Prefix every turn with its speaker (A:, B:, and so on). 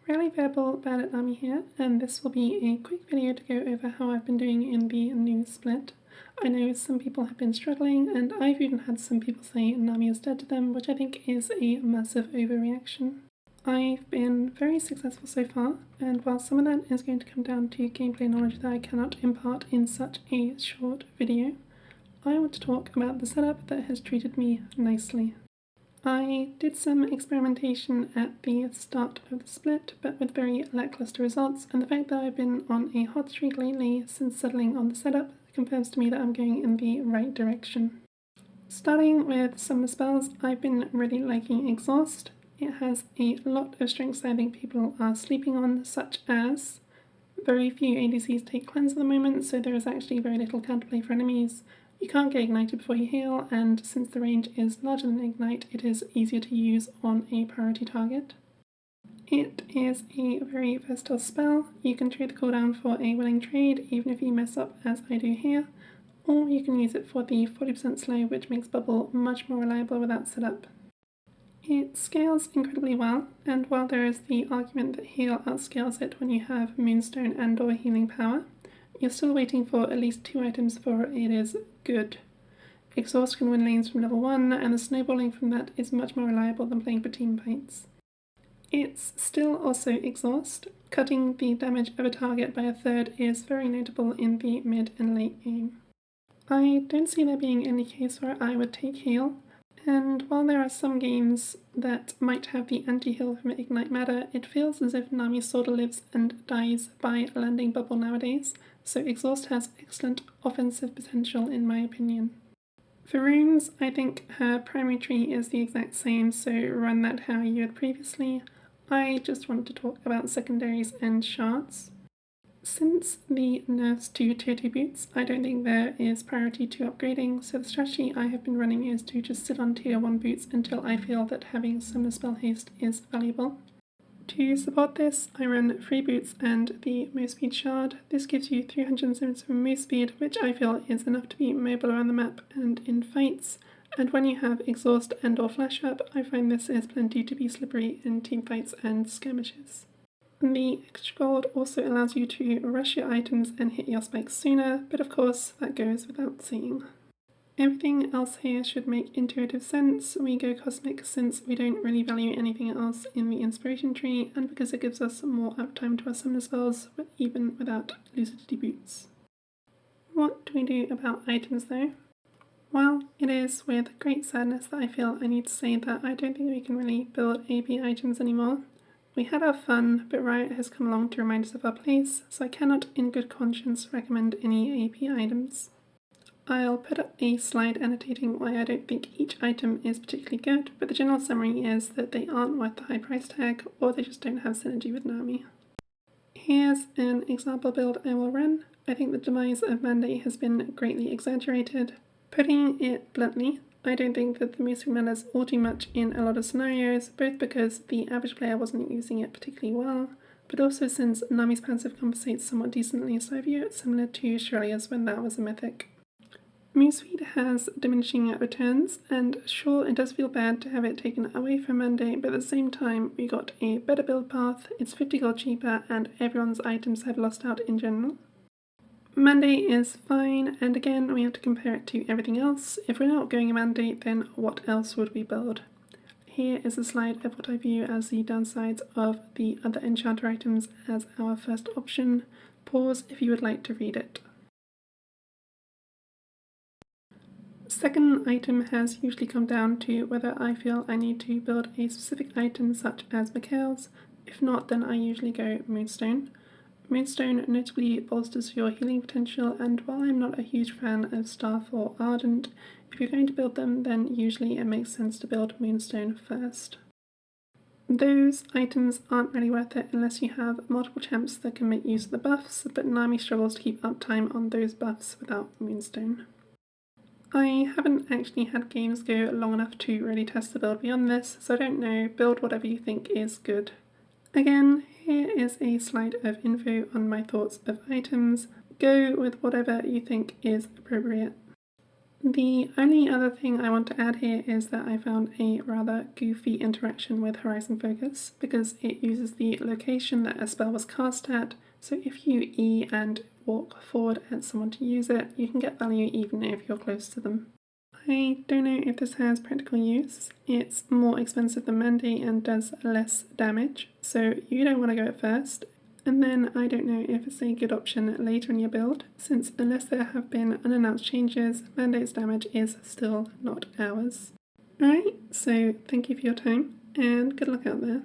A: Rarely Verbal Bad at Nami here, and this will be a quick video to go over how I've been doing in the new split. I know some people have been struggling, and I've even had some people say Nami is dead to them, which I think is a massive overreaction. I've been very successful so far, and while some of that is going to come down to gameplay knowledge that I cannot impart in such a short video, I want to talk about the setup that has treated me nicely. I did some experimentation at the start of the split, but with very lackluster results, and the fact that I've been on a hot streak lately since settling on the setup confirms to me that I'm going in the right direction. Starting with some of the spells, I've been really liking Exhaust. It has a lot of strengths I think people are sleeping on, such as very few ADCs take cleanse at the moment, so there is actually very little counterplay for enemies. You can't get ignited before you heal, and since the range is larger than ignite, it is easier to use on a priority target. It is a very versatile spell. You can trade the cooldown for a willing trade, even if you mess up as I do here, or you can use it for the 40% slow, which makes Bubble much more reliable without setup. It scales incredibly well, and while there is the argument that heal outscales it when you have Moonstone and or healing power, you're still waiting for at least 2 items before it is good. Exhaust can win lanes from level 1, and the snowballing from that is much more reliable than playing for team fights. It's still also Exhaust. Cutting the damage of a target by a third is very notable in the mid and late game. I don't see there being any case where I would take heal, and while there are some games that might have the anti-heal from Ignite matter, it feels as if Nami sorta lives and dies by landing Bubble nowadays, so Exhaust has excellent offensive potential in my opinion. For runes, I think her primary tree is the exact same, so run that how you had previously. I just want to talk about secondaries and shards. Since the nerfs to tier 2 boots, I don't think there is priority to upgrading, so the strategy I have been running is to just sit on tier 1 boots until I feel that having Summoner Spell Haste is valuable. To support this, I run 3 boots and the Move Speed Shard. This gives you 377 move speed, which I feel is enough to be mobile around the map and in fights, and when you have Exhaust and or Flash Up, I find this is plenty to be slippery in teamfights and skirmishes. The extra gold also allows you to rush your items and hit your spikes sooner, but of course that goes without saying. Everything else here should make intuitive sense. We go Cosmic since we don't really value anything else in the inspiration tree, and because it gives us more uptime to our summoner spells, even without lucidity boots. What do we do about items though? Well, it is with great sadness that I feel I need to say that I don't think we can really build AP items anymore. We had our fun, but Riot has come along to remind us of our place, so I cannot in good conscience recommend any AP items. I'll put up a slide annotating why I don't think each item is particularly good, but the general summary is that they aren't worth the high price tag, or they just don't have synergy with Nami. Here's an example build I will run. I think the demise of Mandate has been greatly exaggerated. Putting it bluntly, I don't think that the Move Speed matters all too much in a lot of scenarios, both because the average player wasn't using it particularly well, but also since Nami's passive compensates somewhat decently, so I view it similar to Shurelya's when that was a mythic. Move Speed has diminishing returns, and sure, it does feel bad to have it taken away from Monday, but at the same time we got a better build path, it's 50 gold cheaper, and everyone's items have lost out in general. Monday is fine, and again we have to compare it to everything else. If we're not going a mandate, then what else would we build? Here is a slide of what I view as the downsides of the other enchanter items as our first option. Pause if you would like to read it. Second item has usually come down to whether I feel I need to build a specific item such as Mikhail's. If not, then I usually go Moonstone. Moonstone notably bolsters your healing potential, and while I'm not a huge fan of Staff or Ardent, if you're going to build them, then usually it makes sense to build Moonstone first. Those items aren't really worth it unless you have multiple champs that can make use of the buffs, but Nami struggles to keep uptime on those buffs without Moonstone. I haven't actually had games go long enough to really test the build beyond this, so I don't know, build whatever you think is good. Again, here is a slide of info on my thoughts of items. Go with whatever you think is appropriate. The only other thing I want to add here is that I found a rather goofy interaction with Horizon Focus because it uses the location that a spell was cast at, so if you E and walk forward at someone to use it, you can get value even if you're close to them. I don't know if this has practical use. It's more expensive than Mandy and does less damage, so you don't want to go at first. And then I don't know if it's a good option later in your build, since unless there have been unannounced changes, Mandate's damage is still not ours. Alright, so thank you for your time, and good luck out there.